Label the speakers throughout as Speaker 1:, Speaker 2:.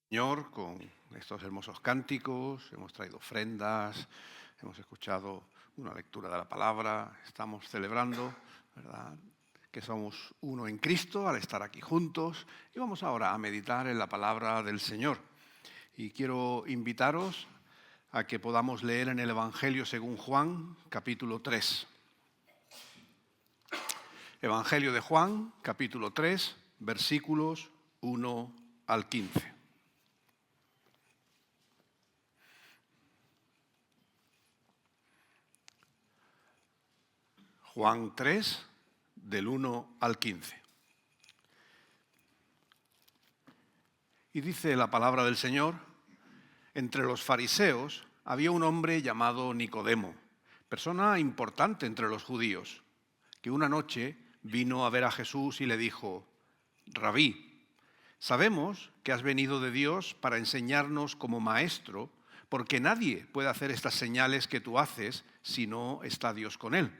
Speaker 1: Señor, con estos hermosos cánticos, hemos traído ofrendas, hemos escuchado una lectura de la palabra, estamos celebrando, ¿verdad?, que somos uno en Cristo al estar aquí juntos, y vamos ahora a meditar en la palabra del Señor. Y quiero invitaros a que podamos leer en el Evangelio según Juan, capítulo 3. Evangelio de Juan, capítulo 3, versículos 1 al 15. Juan 3, del 1 al 15. Y dice la palabra del Señor: entre los fariseos había un hombre llamado Nicodemo, persona importante entre los judíos, que una noche vino a ver a Jesús y le dijo: Rabí, sabemos que has venido de Dios para enseñarnos como maestro, porque nadie puede hacer estas señales que tú haces si no está Dios con él.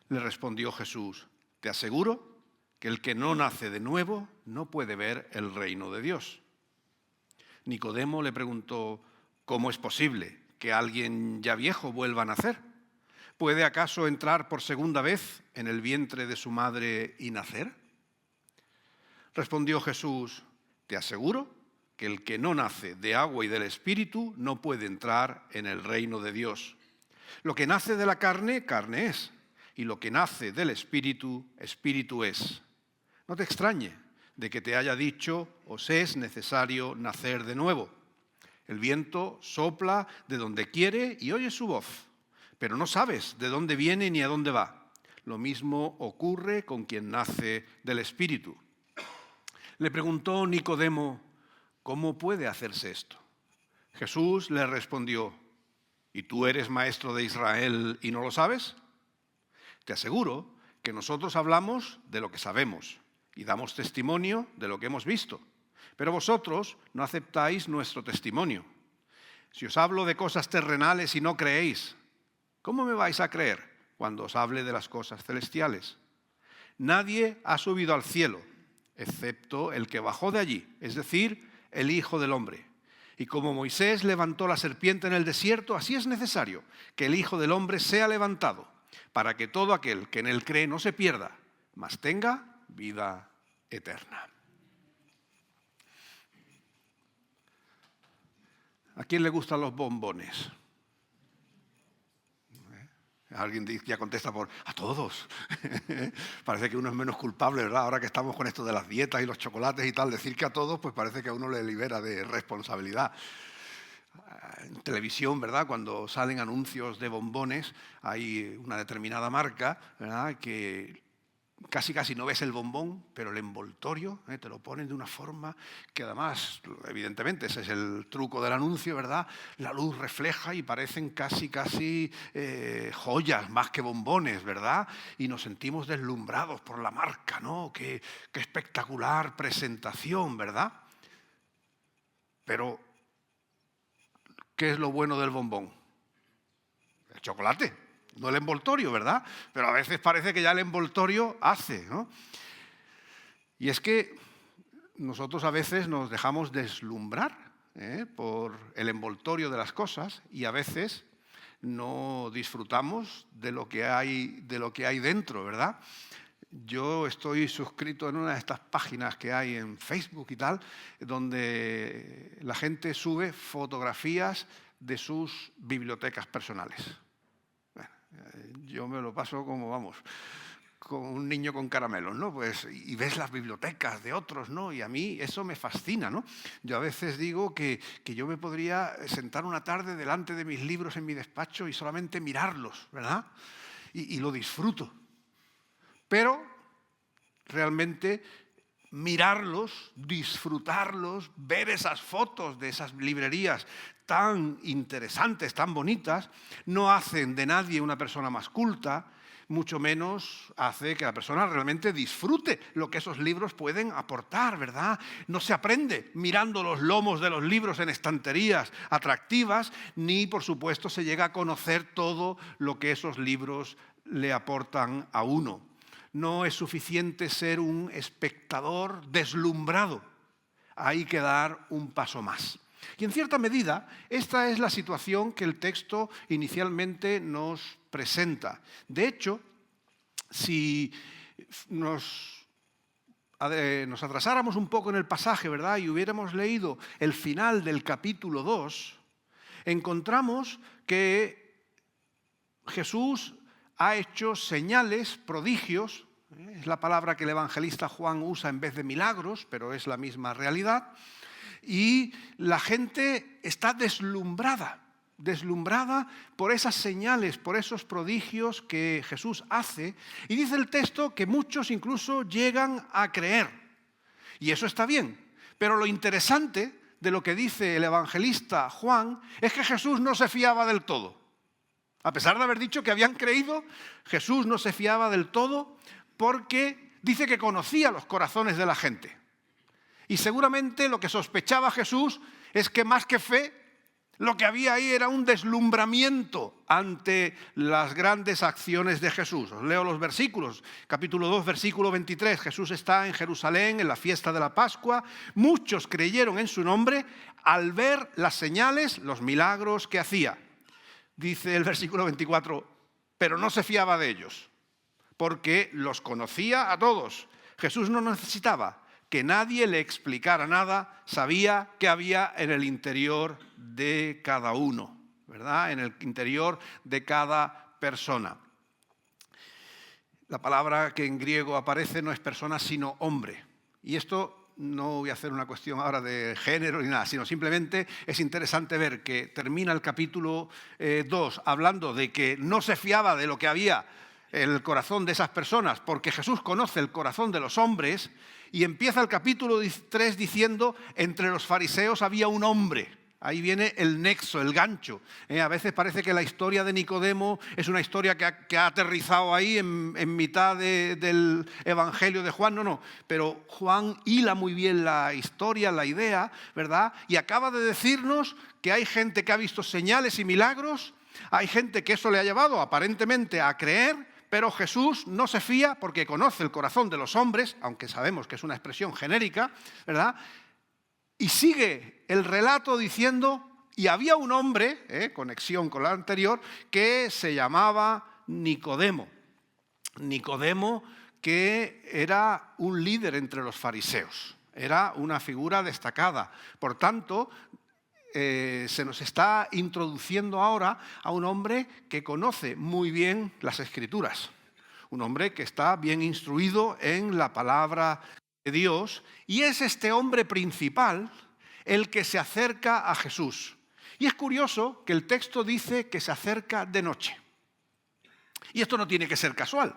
Speaker 1: Le respondió Jesús: te aseguro que el que no nace de nuevo no puede ver el reino de Dios. Nicodemo le preguntó: ¿cómo es posible que alguien ya viejo vuelva a nacer? ¿Puede acaso entrar por segunda vez en el vientre de su madre y nacer? Respondió Jesús: te aseguro que el que no nace de agua y del Espíritu no puede entrar en el reino de Dios. Lo que nace de la carne, carne es, y lo que nace del Espíritu, Espíritu es. No te extrañe de que te haya dicho: os es necesario nacer de nuevo. El viento sopla de donde quiere y oyes su voz, pero no sabes de dónde viene ni a dónde va. Lo mismo ocurre con quien nace del Espíritu. Le preguntó Nicodemo: ¿cómo puede hacerse esto? Jesús le respondió: ¿y tú eres maestro de Israel y no lo sabes? Te aseguro que nosotros hablamos de lo que sabemos y damos testimonio de lo que hemos visto, pero vosotros no aceptáis nuestro testimonio. Si os hablo de cosas terrenales y no creéis, ¿cómo me vais a creer cuando os hable de las cosas celestiales? Nadie ha subido al cielo, excepto el que bajó de allí, es decir, el Hijo del Hombre. Y como Moisés levantó la serpiente en el desierto, así es necesario que el Hijo del Hombre sea levantado, para que todo aquel que en él cree no se pierda, mas tenga vida eterna. ¿A quién le gustan los bombones? Alguien ya contesta por a todos. Parece que uno es menos culpable, ¿verdad? Ahora que estamos con esto de las dietas y los chocolates y tal, decir que a todos, pues parece que a uno le libera de responsabilidad. En televisión, ¿verdad?, cuando salen anuncios de bombones, hay una determinada marca, ¿verdad?, que casi no ves el bombón, pero el envoltorio te lo ponen de una forma que además, evidentemente, ese es el truco del anuncio, ¿verdad? La luz refleja y parecen casi joyas más que bombones, ¿verdad? Y nos sentimos deslumbrados por la marca, ¿no? Qué espectacular presentación, ¿verdad? Pero ¿qué es lo bueno del bombón? El chocolate, no el envoltorio, ¿verdad? Pero a veces parece que ya el envoltorio hace, ¿no? Y es que nosotros a veces nos dejamos deslumbrar por el envoltorio de las cosas y a veces no disfrutamos de lo que hay dentro, ¿verdad? Yo estoy suscrito en una de estas páginas que hay en Facebook y tal, donde la gente sube fotografías de sus bibliotecas personales. Bueno, yo me lo paso como, vamos, como un niño con caramelos, ¿no? Pues, y ves las bibliotecas de otros, ¿no? Y a mí eso me fascina, ¿no? Yo a veces digo que yo me podría sentar una tarde delante de mis libros en mi despacho y solamente mirarlos, ¿verdad? Y lo disfruto. Pero realmente mirarlos, disfrutarlos, ver esas fotos de esas librerías tan interesantes, tan bonitas, no hacen de nadie una persona más culta, mucho menos hace que la persona realmente disfrute lo que esos libros pueden aportar, ¿verdad? No se aprende mirando los lomos de los libros en estanterías atractivas, ni por supuesto se llega a conocer todo lo que esos libros le aportan a uno. No es suficiente ser un espectador deslumbrado. hay que dar un paso más. Y en cierta medida, esta es la situación que el texto inicialmente nos presenta. De hecho, si nos atrasáramos un poco en el pasaje, ¿verdad?, y hubiéramos leído el final del capítulo 2, encontramos que Jesús ha hecho señales, prodigios, es la palabra que el evangelista Juan usa en vez de milagros, pero es la misma realidad, y la gente está deslumbrada por esas señales, por esos prodigios que Jesús hace, y dice el texto que muchos incluso llegan a creer. Y eso está bien, pero lo interesante de lo que dice el evangelista Juan es que Jesús no se fiaba del todo. A pesar de haber dicho que habían creído, Jesús no se fiaba del todo porque dice que conocía los corazones de la gente. Y seguramente lo que sospechaba Jesús es que más que fe, lo que había ahí era un deslumbramiento ante las grandes acciones de Jesús. Os leo los versículos. Capítulo 2, versículo 23. Jesús está en Jerusalén en la fiesta de la Pascua. Muchos creyeron en su nombre al ver las señales, los milagros que hacía. Dice el versículo 24, pero no se fiaba de ellos, porque los conocía a todos. Jesús no necesitaba que nadie le explicara nada, sabía qué había en el interior de cada uno, ¿verdad? En el interior de cada persona. La palabra que en griego aparece no es persona, sino hombre. Y esto no voy a hacer una cuestión ahora de género ni nada, sino simplemente es interesante ver que termina el capítulo 2 hablando de que no se fiaba de lo que había en el corazón de esas personas, porque Jesús conoce el corazón de los hombres, y empieza el capítulo 3 diciendo, entre los fariseos había un hombre. Ahí viene el nexo, el gancho. A veces parece que la historia de Nicodemo es una historia que ha aterrizado ahí en mitad del Evangelio de Juan. No, pero Juan hila muy bien la historia, la idea, ¿verdad? Y acaba de decirnos que hay gente que ha visto señales y milagros, hay gente que eso le ha llevado aparentemente a creer, pero Jesús no se fía porque conoce el corazón de los hombres, aunque sabemos que es una expresión genérica, ¿verdad? Y sigue el relato diciendo, y había un hombre, conexión con la anterior, que se llamaba Nicodemo. Nicodemo, que era un líder entre los fariseos, era una figura destacada. Por tanto, se nos está introduciendo ahora a un hombre que conoce muy bien las Escrituras, un hombre que está bien instruido en la palabra de Dios, y es este hombre principal el que se acerca a Jesús. Y es curioso que el texto dice que se acerca de noche. Y esto no tiene que ser casual,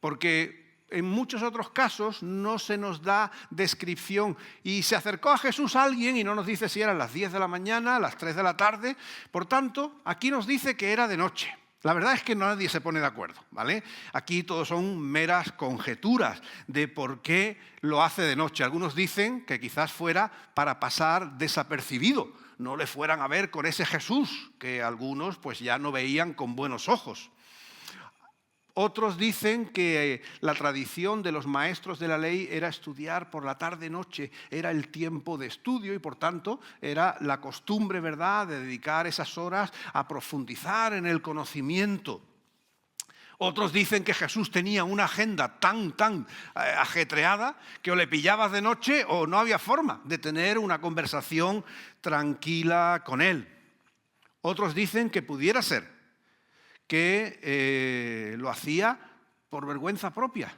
Speaker 1: porque en muchos otros casos no se nos da descripción. Y se acercó a Jesús alguien y no nos dice si eran las 10 de la mañana, las 3 de la tarde. Por tanto, aquí nos dice que era de noche. La verdad es que nadie se pone de acuerdo, ¿vale? Aquí todo son meras conjeturas de por qué lo hace de noche. Algunos dicen que quizás fuera para pasar desapercibido, no le fueran a ver con ese Jesús que algunos pues ya no veían con buenos ojos. Otros dicen que la tradición de los maestros de la ley era estudiar por la tarde-noche, era el tiempo de estudio y por tanto era la costumbre, ¿verdad?, de dedicar esas horas a profundizar en el conocimiento. Otros dicen que Jesús tenía una agenda tan ajetreada que o le pillabas de noche o no había forma de tener una conversación tranquila con él. Otros dicen que pudiera ser que lo hacía por vergüenza propia.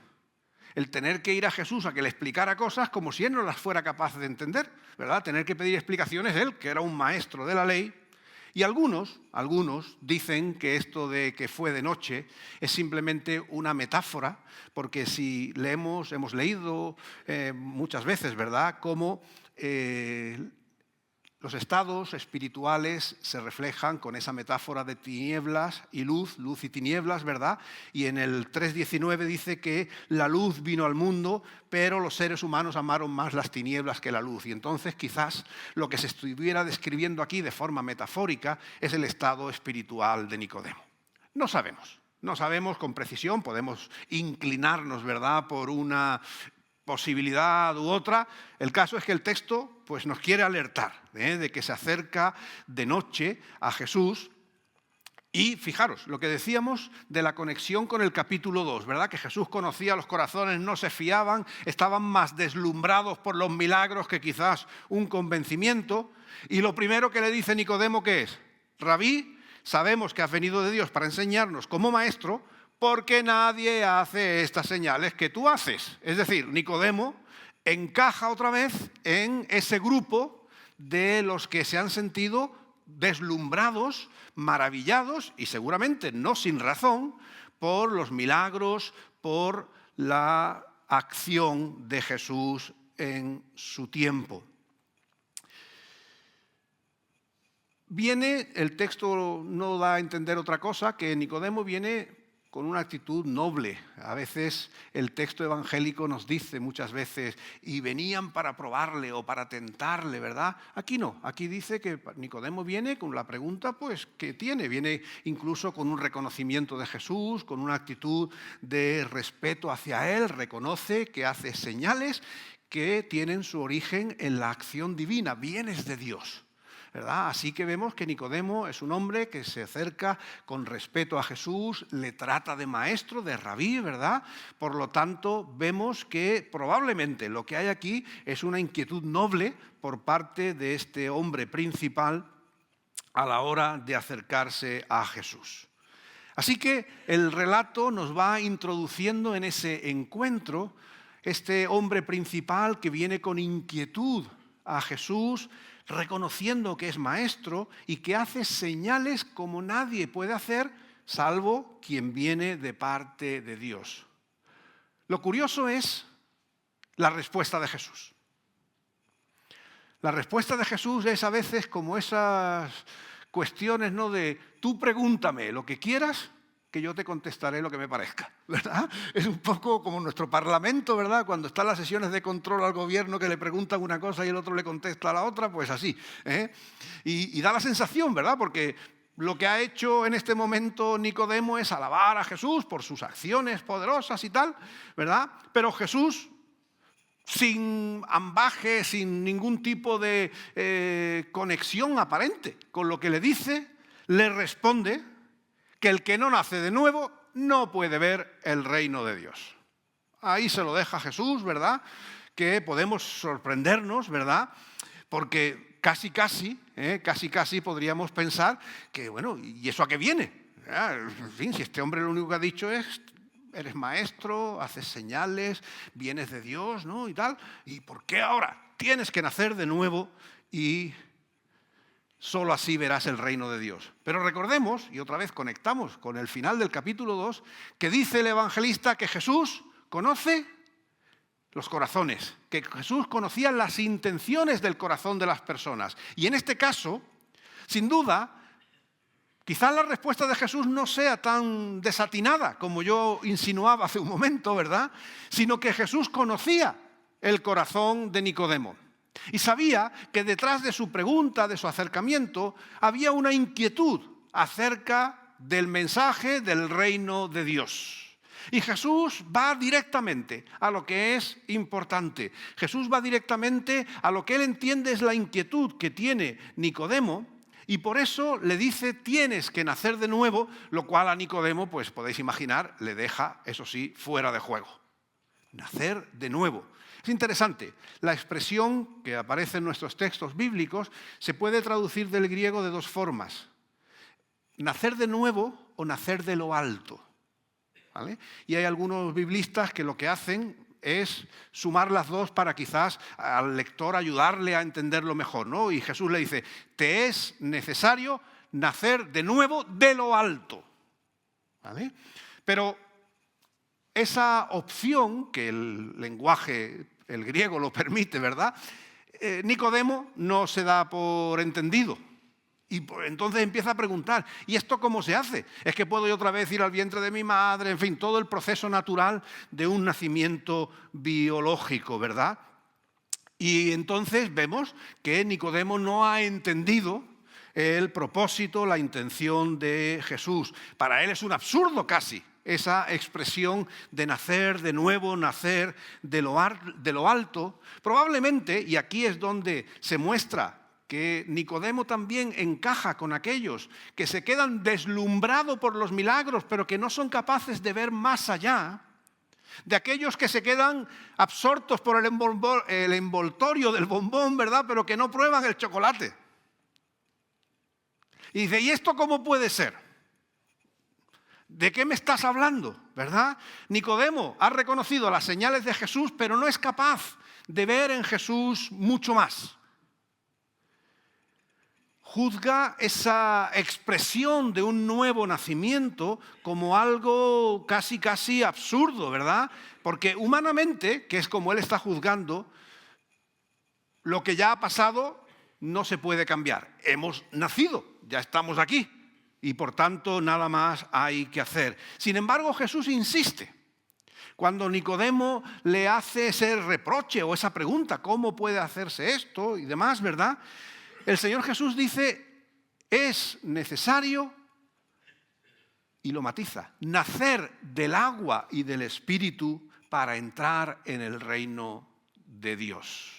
Speaker 1: El tener que ir a Jesús a que le explicara cosas como si él no las fuera capaz de entender, ¿verdad? Tener que pedir explicaciones él, que era un maestro de la ley. Y algunos dicen que esto de que fue de noche es simplemente una metáfora, porque si hemos leído muchas veces, ¿verdad?, cómo los estados espirituales se reflejan con esa metáfora de tinieblas y luz, luz y tinieblas, ¿verdad? Y en el 3:19 dice que la luz vino al mundo, pero los seres humanos amaron más las tinieblas que la luz. Y entonces quizás lo que se estuviera describiendo aquí de forma metafórica es el estado espiritual de Nicodemo. No sabemos con precisión, podemos inclinarnos, ¿verdad?, por una posibilidad u otra. El caso es que el texto pues, nos quiere alertar de que se acerca de noche a Jesús. Y fijaros, lo que decíamos de la conexión con el capítulo 2, ¿verdad? Que Jesús conocía los corazones, no se fiaban, estaban más deslumbrados por los milagros que quizás un convencimiento. Y lo primero que le dice Nicodemo, ¿qué es? Rabí, sabemos que has venido de Dios para enseñarnos como maestro, porque nadie hace estas señales que tú haces. Es decir, Nicodemo encaja otra vez en ese grupo de los que se han sentido deslumbrados, maravillados y seguramente no sin razón por los milagros, por la acción de Jesús en su tiempo. El texto no da a entender otra cosa, que Nicodemo viene con una actitud noble. A veces el texto evangélico nos dice muchas veces, y venían para probarle o para tentarle, ¿verdad? Aquí no, aquí dice que Nicodemo viene con la pregunta, pues, ¿qué tiene? Viene incluso con un reconocimiento de Jesús, con una actitud de respeto hacia él, reconoce que hace señales que tienen su origen en la acción divina, vienes de Dios, ¿verdad? Así que vemos que Nicodemo es un hombre que se acerca con respeto a Jesús, le trata de maestro, de rabí, ¿verdad? Por lo tanto, vemos que probablemente lo que hay aquí es una inquietud noble por parte de este hombre principal a la hora de acercarse a Jesús. Así que el relato nos va introduciendo en ese encuentro, este hombre principal que viene con inquietud a Jesús, reconociendo que es maestro y que hace señales como nadie puede hacer, salvo quien viene de parte de Dios. Lo curioso es la respuesta de Jesús. La respuesta de Jesús es a veces como esas cuestiones, ¿no? De tú pregúntame lo que quieras, que yo te contestaré lo que me parezca, ¿verdad? Es un poco como nuestro Parlamento, ¿verdad? Cuando están las sesiones de control al gobierno que le preguntan una cosa y el otro le contesta a la otra, pues así. Y da la sensación, ¿verdad? Porque lo que ha hecho en este momento Nicodemo es alabar a Jesús por sus acciones poderosas y tal, ¿verdad? Pero Jesús, sin ambaje, sin ningún tipo de conexión aparente con lo que le dice, le responde que el que no nace de nuevo no puede ver el reino de Dios. Ahí se lo deja Jesús, ¿verdad? Que podemos sorprendernos, ¿verdad? Porque casi podríamos pensar que, bueno, ¿y eso a qué viene? En fin, si este hombre lo único que ha dicho es, eres maestro, haces señales, vienes de Dios, ¿no? Y tal. ¿Y por qué ahora tienes que nacer de nuevo y solo así verás el reino de Dios? Pero recordemos, y otra vez conectamos con el final del capítulo 2, que dice el evangelista que Jesús conoce los corazones, que Jesús conocía las intenciones del corazón de las personas. Y en este caso, sin duda, quizás la respuesta de Jesús no sea tan desatinada como yo insinuaba hace un momento, ¿verdad? Sino que Jesús conocía el corazón de Nicodemo. Y sabía que detrás de su pregunta, de su acercamiento, había una inquietud acerca del mensaje del reino de Dios. Y Jesús va directamente a lo que es importante. Jesús va directamente a lo que él entiende es la inquietud que tiene Nicodemo, y por eso le dice, tienes que nacer de nuevo, lo cual a Nicodemo, pues podéis imaginar, le deja, eso sí, fuera de juego. Nacer de nuevo. Es interesante, la expresión que aparece en nuestros textos bíblicos se puede traducir del griego de dos formas. Nacer de nuevo o nacer de lo alto, ¿vale? Y hay algunos biblistas que lo que hacen es sumar las dos para quizás al lector ayudarle a entenderlo mejor, ¿no? Y Jesús le dice, te es necesario nacer de nuevo de lo alto, ¿vale? Pero esa opción que el lenguaje, el griego lo permite, ¿verdad? Nicodemo no se da por entendido. Y entonces empieza a preguntar, ¿y esto cómo se hace? ¿Es que puedo yo otra vez ir al vientre de mi madre? En fin, todo el proceso natural de un nacimiento biológico, ¿verdad? Y entonces vemos que Nicodemo no ha entendido el propósito, la intención de Jesús. Para él es un absurdo casi esa expresión de nacer de nuevo, nacer de lo alto, probablemente, y aquí es donde se muestra que Nicodemo también encaja con aquellos que se quedan deslumbrados por los milagros, pero que no son capaces de ver más allá, de aquellos que se quedan absortos por el envoltorio del bombón, ¿verdad?, pero que no prueban el chocolate. Y dice, ¿y esto cómo puede ser? ¿De qué me estás hablando? ¿Verdad? Nicodemo ha reconocido las señales de Jesús, pero no es capaz de ver en Jesús mucho más. Juzga esa expresión de un nuevo nacimiento como algo casi absurdo, ¿verdad? Porque humanamente, que es como él está juzgando, lo que ya ha pasado no se puede cambiar. Hemos nacido, ya estamos aquí. Y por tanto nada más hay que hacer. Sin embargo, Jesús insiste. Cuando Nicodemo le hace ese reproche o esa pregunta, ¿cómo puede hacerse esto? Y demás, ¿verdad? El Señor Jesús dice, es necesario, y lo matiza, nacer del agua y del Espíritu para entrar en el reino de Dios.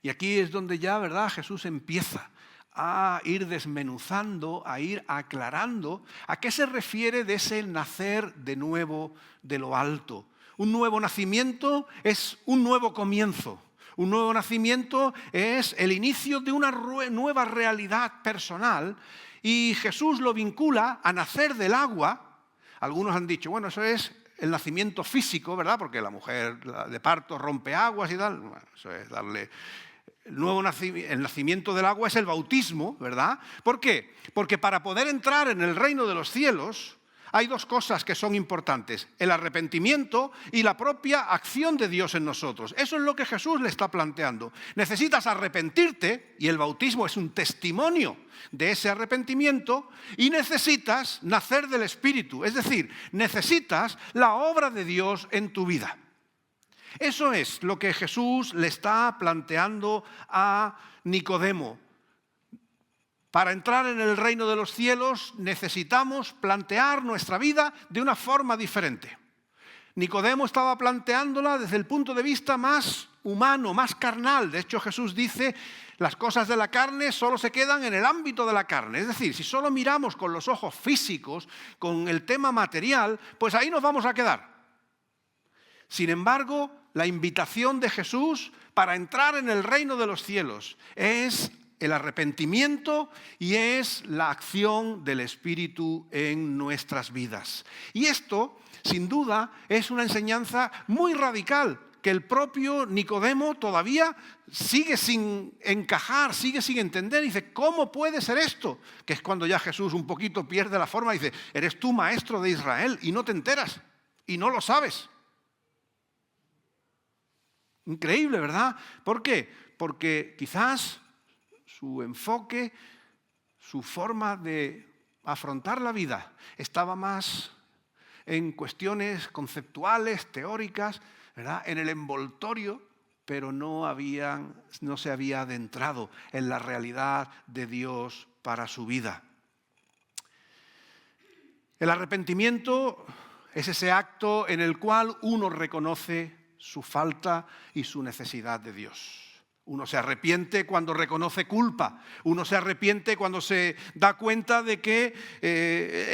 Speaker 1: Y aquí es donde ya, ¿verdad?, Jesús empieza a ir desmenuzando, a ir aclarando a qué se refiere de ese nacer de nuevo de lo alto. Un nuevo nacimiento es un nuevo comienzo. Un nuevo nacimiento es el inicio de una nueva realidad personal y Jesús lo vincula a nacer del agua. Algunos han dicho, bueno, eso es el nacimiento físico, ¿verdad? Porque la mujer de parto rompe aguas y tal. Bueno, eso es darle... El nacimiento del agua es el bautismo, ¿verdad? ¿Por qué? Porque para poder entrar en el reino de los cielos hay dos cosas que son importantes, el arrepentimiento y la propia acción de Dios en nosotros. Eso es lo que Jesús le está planteando. Necesitas arrepentirte, y el bautismo es un testimonio de ese arrepentimiento, y necesitas nacer del Espíritu, es decir, necesitas la obra de Dios en tu vida. Eso es lo que Jesús le está planteando a Nicodemo. Para entrar en el reino de los cielos necesitamos plantear nuestra vida de una forma diferente. Nicodemo estaba planteándola desde el punto de vista más humano, más carnal. De hecho, Jesús dice, las cosas de la carne solo se quedan en el ámbito de la carne. Es decir, si solo miramos con los ojos físicos, con el tema material, pues ahí nos vamos a quedar. Sin embargo, la invitación de Jesús para entrar en el reino de los cielos es el arrepentimiento y es la acción del Espíritu en nuestras vidas. Y esto, sin duda, es una enseñanza muy radical que el propio Nicodemo todavía sigue sin encajar, sigue sin entender. Dice, ¿cómo puede ser esto? Que es cuando ya Jesús un poquito pierde la forma y dice, eres tú maestro de Israel y no te enteras y no lo sabes. Increíble, ¿verdad? ¿Por qué? Porque quizás su enfoque, su forma de afrontar la vida estaba más en cuestiones conceptuales, teóricas, ¿verdad?, en el envoltorio, pero no se había adentrado en la realidad de Dios para su vida. El arrepentimiento es ese acto en el cual uno reconoce su falta y su necesidad de Dios. Uno se arrepiente cuando reconoce culpa. Uno se arrepiente cuando se da cuenta de que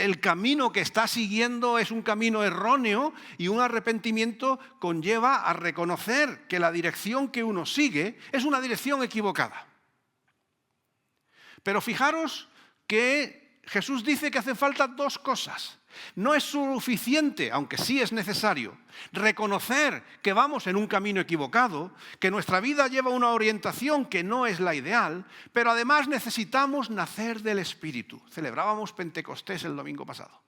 Speaker 1: el camino que está siguiendo es un camino erróneo, y un arrepentimiento conlleva a reconocer que la dirección que uno sigue es una dirección equivocada. Pero fijaros que Jesús dice que hacen falta dos cosas. No es suficiente, aunque sí es necesario, reconocer que vamos en un camino equivocado, que nuestra vida lleva una orientación que no es la ideal, pero además necesitamos nacer del Espíritu. Celebrábamos Pentecostés el domingo pasado.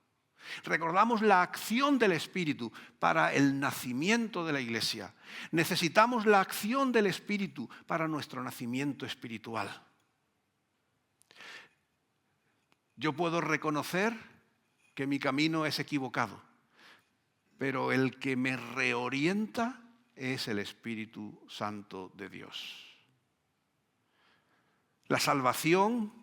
Speaker 1: Recordamos la acción del Espíritu para el nacimiento de la Iglesia. Necesitamos la acción del Espíritu para nuestro nacimiento espiritual. Yo puedo reconocer que mi camino es equivocado, pero el que me reorienta es el Espíritu Santo de Dios. La salvación,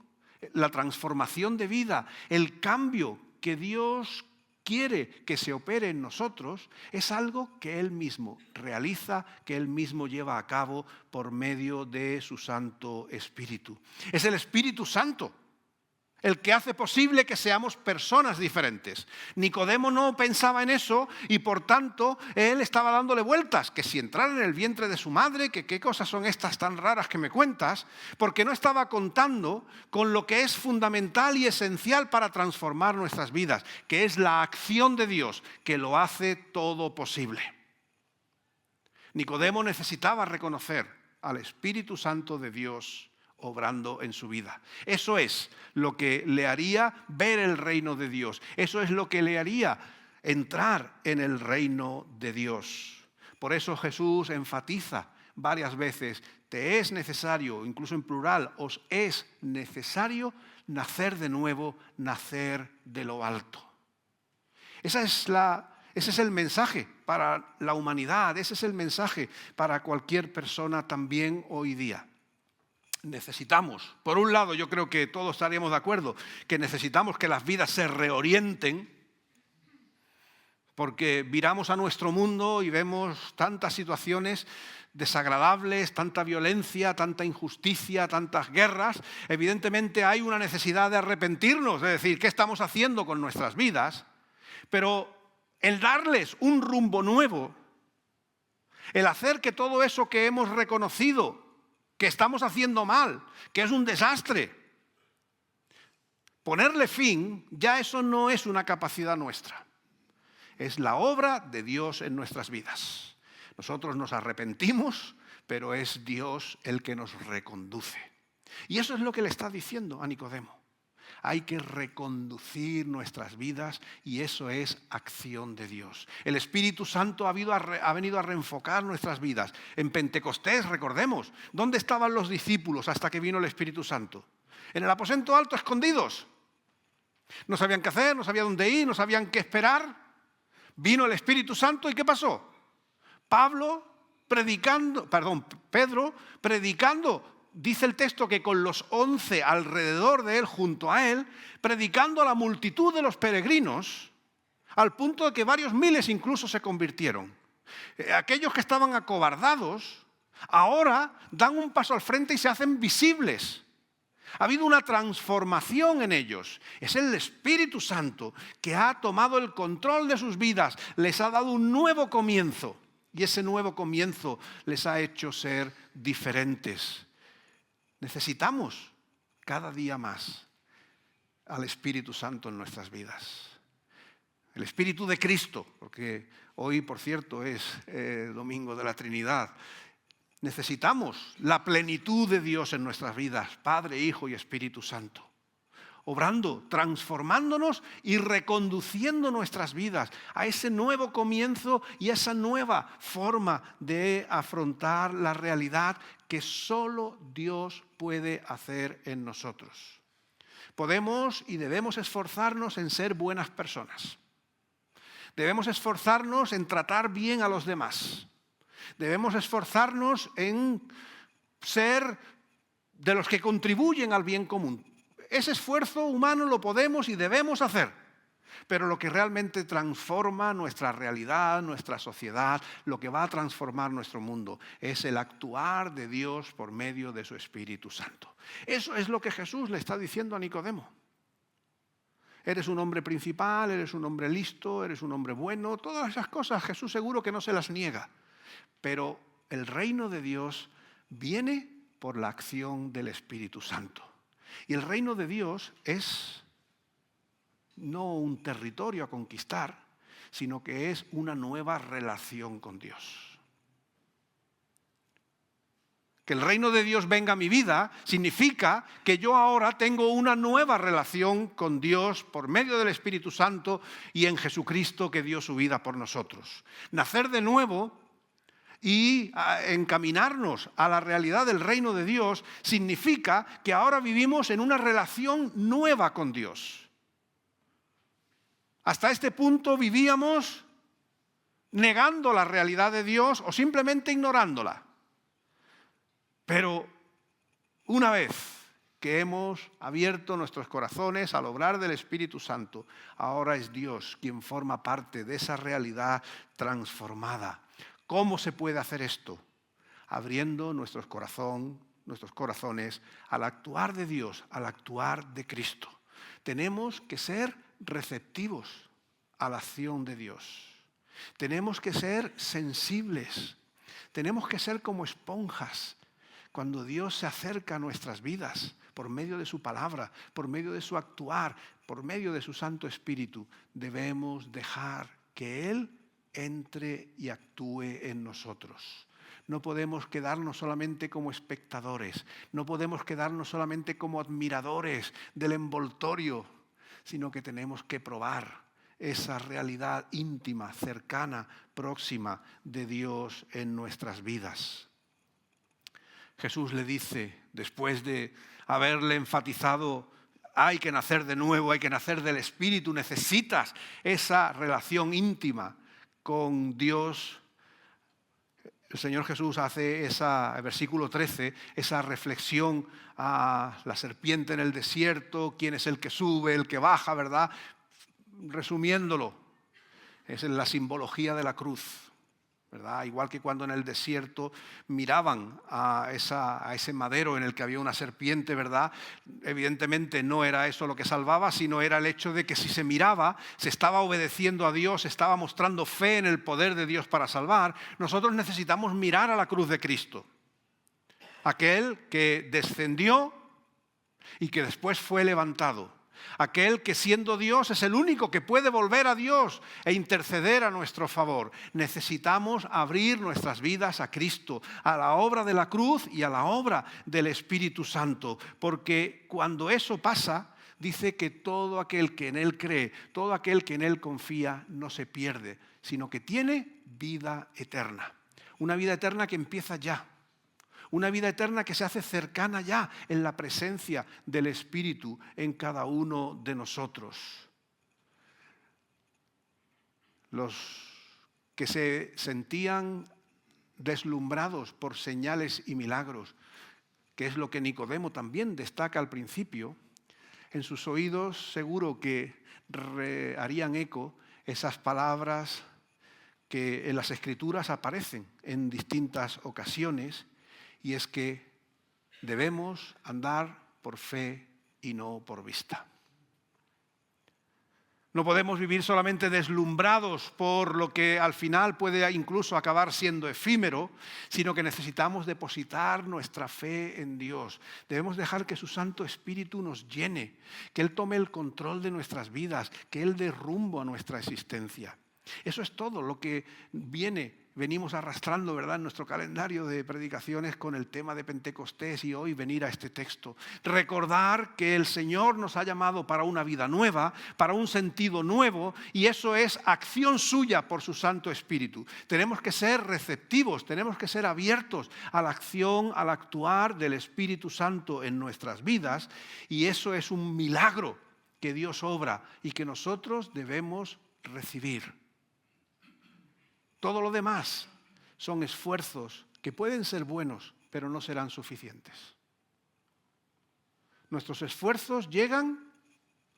Speaker 1: la transformación de vida, el cambio que Dios quiere que se opere en nosotros es algo que Él mismo realiza, que Él mismo lleva a cabo por medio de su Santo Espíritu. Es el Espíritu Santo el que hace posible que seamos personas diferentes. Nicodemo no pensaba en eso y por tanto él estaba dándole vueltas, que si entrar en el vientre de su madre, que qué cosas son estas tan raras que me cuentas, porque no estaba contando con lo que es fundamental y esencial para transformar nuestras vidas, que es la acción de Dios, que lo hace todo posible. Nicodemo necesitaba reconocer al Espíritu Santo de Dios obrando en su vida. Eso es lo que le haría ver el reino de Dios. Eso es lo que le haría entrar en el reino de Dios. Por eso Jesús enfatiza varias veces, te es necesario, incluso en plural, os es necesario nacer de nuevo, nacer de lo alto. Ese es el mensaje para la humanidad, ese es el mensaje para cualquier persona también hoy día. Necesitamos, por un lado, yo creo que todos estaríamos de acuerdo, que necesitamos que las vidas se reorienten, porque viramos a nuestro mundo y vemos tantas situaciones desagradables, tanta violencia, tanta injusticia, tantas guerras. Evidentemente hay una necesidad de arrepentirnos, de decir, ¿qué estamos haciendo con nuestras vidas? Pero el darles un rumbo nuevo, el hacer que todo eso que hemos reconocido que estamos haciendo mal, que es un desastre, ponerle fin, ya eso no es una capacidad nuestra. Es la obra de Dios en nuestras vidas. Nosotros nos arrepentimos, pero es Dios el que nos reconduce. Y eso es lo que le está diciendo a Nicodemo. Hay que reconducir nuestras vidas y eso es acción de Dios. El Espíritu Santo ha venido a reenfocar nuestras vidas. En Pentecostés, recordemos, ¿dónde estaban los discípulos hasta que vino el Espíritu Santo? En el aposento alto, escondidos. No sabían qué hacer, no sabían dónde ir, no sabían qué esperar. Vino el Espíritu Santo y ¿qué pasó? Pedro predicando. Dice el texto que con los 11 alrededor de él, junto a él, predicando a la multitud de los peregrinos, al punto de que varios miles incluso se convirtieron. Aquellos que estaban acobardados, ahora dan un paso al frente y se hacen visibles. Ha habido una transformación en ellos. Es el Espíritu Santo que ha tomado el control de sus vidas, les ha dado un nuevo comienzo y ese nuevo comienzo les ha hecho ser diferentes. Necesitamos cada día más al Espíritu Santo en nuestras vidas. El Espíritu de Cristo, porque hoy, por cierto, es Domingo de la Trinidad. Necesitamos la plenitud de Dios en nuestras vidas, Padre, Hijo y Espíritu Santo. Obrando, transformándonos y reconduciendo nuestras vidas a ese nuevo comienzo y a esa nueva forma de afrontar la realidad que solo Dios puede hacer en nosotros. Podemos y debemos esforzarnos en ser buenas personas. Debemos esforzarnos en tratar bien a los demás. Debemos esforzarnos en ser de los que contribuyen al bien común. Ese esfuerzo humano lo podemos y debemos hacer, pero lo que realmente transforma nuestra realidad, nuestra sociedad, lo que va a transformar nuestro mundo, es el actuar de Dios por medio de su Espíritu Santo. Eso es lo que Jesús le está diciendo a Nicodemo. Eres un hombre principal, eres un hombre listo, eres un hombre bueno, todas esas cosas Jesús seguro que no se las niega, pero el reino de Dios viene por la acción del Espíritu Santo. Y el reino de Dios es no un territorio a conquistar, sino que es una nueva relación con Dios. Que el reino de Dios venga a mi vida significa que yo ahora tengo una nueva relación con Dios por medio del Espíritu Santo y en Jesucristo que dio su vida por nosotros. Nacer de nuevo y encaminarnos a la realidad del reino de Dios significa que ahora vivimos en una relación nueva con Dios. Hasta este punto vivíamos negando la realidad de Dios o simplemente ignorándola. Pero una vez que hemos abierto nuestros corazones al obrar del Espíritu Santo, ahora es Dios quien forma parte de esa realidad transformada. ¿Cómo se puede hacer esto? Abriendo nuestros corazones al actuar de Dios, al actuar de Cristo. Tenemos que ser receptivos a la acción de Dios. Tenemos que ser sensibles. Tenemos que ser como esponjas cuando Dios se acerca a nuestras vidas por medio de su palabra, por medio de su actuar, por medio de su Santo Espíritu. Debemos dejar que Él entre y actúe en nosotros. No podemos quedarnos solamente como espectadores, no podemos quedarnos solamente como admiradores del envoltorio, sino que tenemos que probar esa realidad íntima, cercana, próxima de Dios en nuestras vidas. Jesús le dice, después de haberle enfatizado, hay que nacer de nuevo, hay que nacer del Espíritu, necesitas esa relación íntima con Dios. El Señor Jesús hace versículo 13, esa reflexión a la serpiente en el desierto, quién es el que sube, el que baja, ¿verdad? Resumiéndolo, es la simbología de la cruz, ¿verdad? Igual que cuando en el desierto miraban a ese madero en el que había una serpiente, ¿verdad? Evidentemente no era eso lo que salvaba, sino era el hecho de que si se miraba, se estaba obedeciendo a Dios, se estaba mostrando fe en el poder de Dios para salvar. Nosotros necesitamos mirar a la cruz de Cristo, aquel que descendió y que después fue levantado. Aquel que siendo Dios es el único que puede volver a Dios e interceder a nuestro favor. Necesitamos abrir nuestras vidas a Cristo, a la obra de la cruz y a la obra del Espíritu Santo. Porque cuando eso pasa, dice que todo aquel que en Él cree, todo aquel que en Él confía, no se pierde, sino que tiene vida eterna. Una vida eterna que empieza ya. Una vida eterna que se hace cercana ya en la presencia del Espíritu en cada uno de nosotros. Los que se sentían deslumbrados por señales y milagros, que es lo que Nicodemo también destaca al principio, en sus oídos seguro que harían eco esas palabras que en las Escrituras aparecen en distintas ocasiones. Y es que debemos andar por fe y no por vista. No podemos vivir solamente deslumbrados por lo que al final puede incluso acabar siendo efímero, sino que necesitamos depositar nuestra fe en Dios. Debemos dejar que su Santo Espíritu nos llene, que Él tome el control de nuestras vidas, que Él dé rumbo a nuestra existencia. Eso es todo lo que venimos arrastrando, ¿verdad?, en nuestro calendario de predicaciones con el tema de Pentecostés y hoy venir a este texto. Recordar que el Señor nos ha llamado para una vida nueva, para un sentido nuevo, y eso es acción suya por su Santo Espíritu. Tenemos que ser receptivos, tenemos que ser abiertos a la acción, al actuar del Espíritu Santo en nuestras vidas, y eso es un milagro que Dios obra y que nosotros debemos recibir. Todo lo demás son esfuerzos que pueden ser buenos, pero no serán suficientes. Nuestros esfuerzos llegan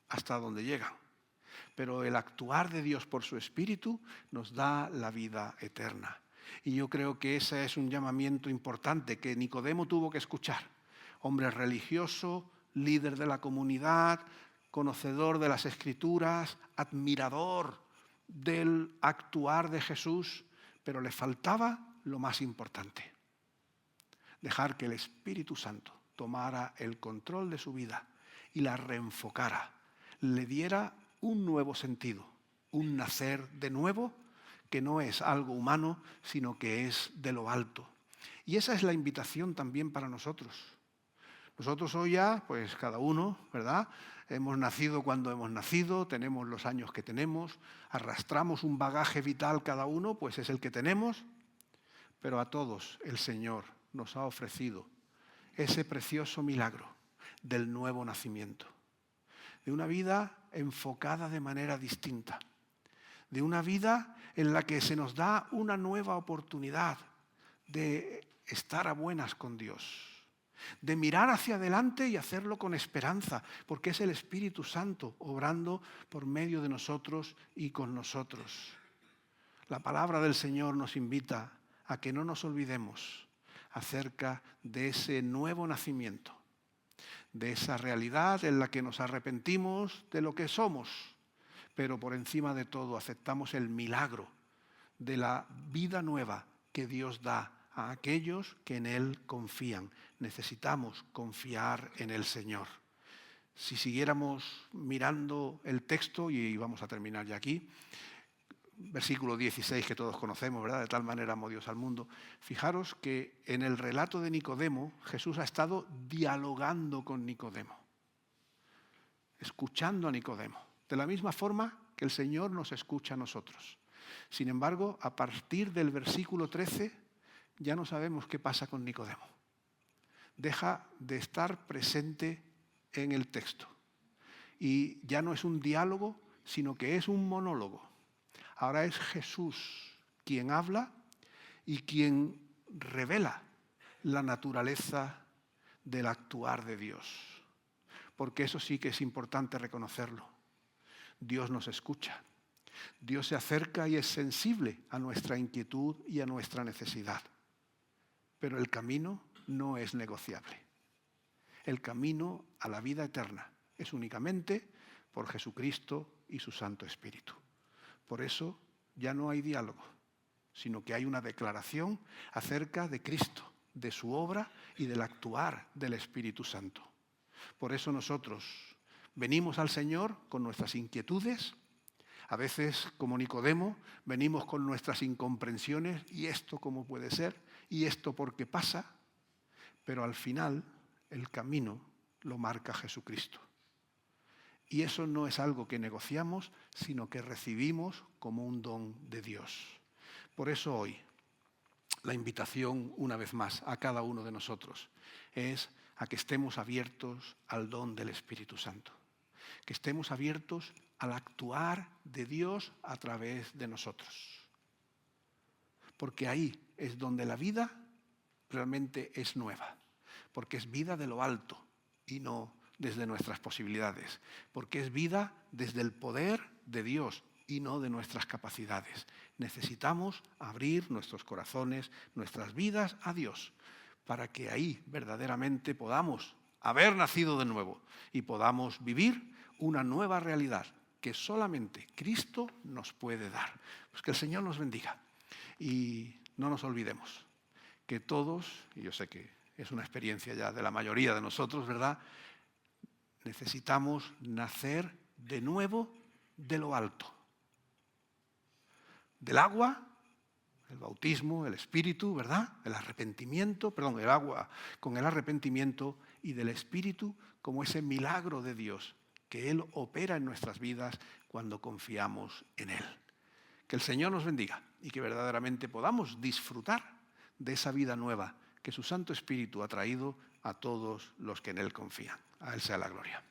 Speaker 1: hasta donde llegan, pero el actuar de Dios por su Espíritu nos da la vida eterna. Y yo creo que ese es un llamamiento importante que Nicodemo tuvo que escuchar. Hombre religioso, líder de la comunidad, conocedor de las Escrituras, admirador del actuar de Jesús, pero le faltaba lo más importante: dejar que el Espíritu Santo tomara el control de su vida y la reenfocara, le diera un nuevo sentido, un nacer de nuevo que no es algo humano, sino que es de lo alto. Y esa es la invitación también para nosotros. Nosotros hoy ya, pues cada uno, ¿verdad?, hemos nacido cuando hemos nacido, tenemos los años que tenemos, arrastramos un bagaje vital cada uno, pues es el que tenemos, pero a todos el Señor nos ha ofrecido ese precioso milagro del nuevo nacimiento, de una vida enfocada de manera distinta, de una vida en la que se nos da una nueva oportunidad de estar a buenas con Dios, de mirar hacia adelante y hacerlo con esperanza, porque es el Espíritu Santo obrando por medio de nosotros y con nosotros. La palabra del Señor nos invita a que no nos olvidemos acerca de ese nuevo nacimiento, de esa realidad en la que nos arrepentimos de lo que somos, pero por encima de todo aceptamos el milagro de la vida nueva que Dios da a aquellos que en Él confían. Necesitamos confiar en el Señor. Si siguiéramos mirando el texto, y vamos a terminar ya aquí, versículo 16 que todos conocemos, ¿verdad? De tal manera amó Dios al mundo. Fijaros que en el relato de Nicodemo, Jesús ha estado dialogando con Nicodemo, escuchando a Nicodemo, de la misma forma que el Señor nos escucha a nosotros. Sin embargo, a partir del versículo 13, ya no sabemos qué pasa con Nicodemo. Deja de estar presente en el texto. Y ya no es un diálogo, sino que es un monólogo. Ahora es Jesús quien habla y quien revela la naturaleza del actuar de Dios. Porque eso sí que es importante reconocerlo. Dios nos escucha. Dios se acerca y es sensible a nuestra inquietud y a nuestra necesidad. Pero el camino no es negociable. El camino a la vida eterna es únicamente por Jesucristo y su Santo Espíritu. Por eso ya no hay diálogo, sino que hay una declaración acerca de Cristo, de su obra y del actuar del Espíritu Santo. Por eso nosotros venimos al Señor con nuestras inquietudes. A veces, como Nicodemo, venimos con nuestras incomprensiones, ¿y esto cómo puede ser? ¿Y esto por qué pasa? Pero al final, el camino lo marca Jesucristo. Y eso no es algo que negociamos, sino que recibimos como un don de Dios. Por eso hoy, la invitación, una vez más, a cada uno de nosotros, es a que estemos abiertos al don del Espíritu Santo. Que estemos abiertos al actuar de Dios a través de nosotros. Porque ahí es donde la vida realmente es nueva. Porque es vida de lo alto y no desde nuestras posibilidades. Porque es vida desde el poder de Dios y no de nuestras capacidades. Necesitamos abrir nuestros corazones, nuestras vidas a Dios, para que ahí verdaderamente podamos haber nacido de nuevo y podamos vivir una nueva realidad que solamente Cristo nos puede dar. Pues que el Señor nos bendiga y no nos olvidemos que todos, y yo sé que es una experiencia ya de la mayoría de nosotros, ¿verdad? Necesitamos nacer de nuevo de lo alto. Del agua, el bautismo, el Espíritu, ¿verdad? El agua con el arrepentimiento, y del Espíritu como ese milagro de Dios que Él opera en nuestras vidas cuando confiamos en Él. Que el Señor nos bendiga y que verdaderamente podamos disfrutar de esa vida nueva que su Santo Espíritu ha traído a todos los que en Él confían. A Él sea la gloria.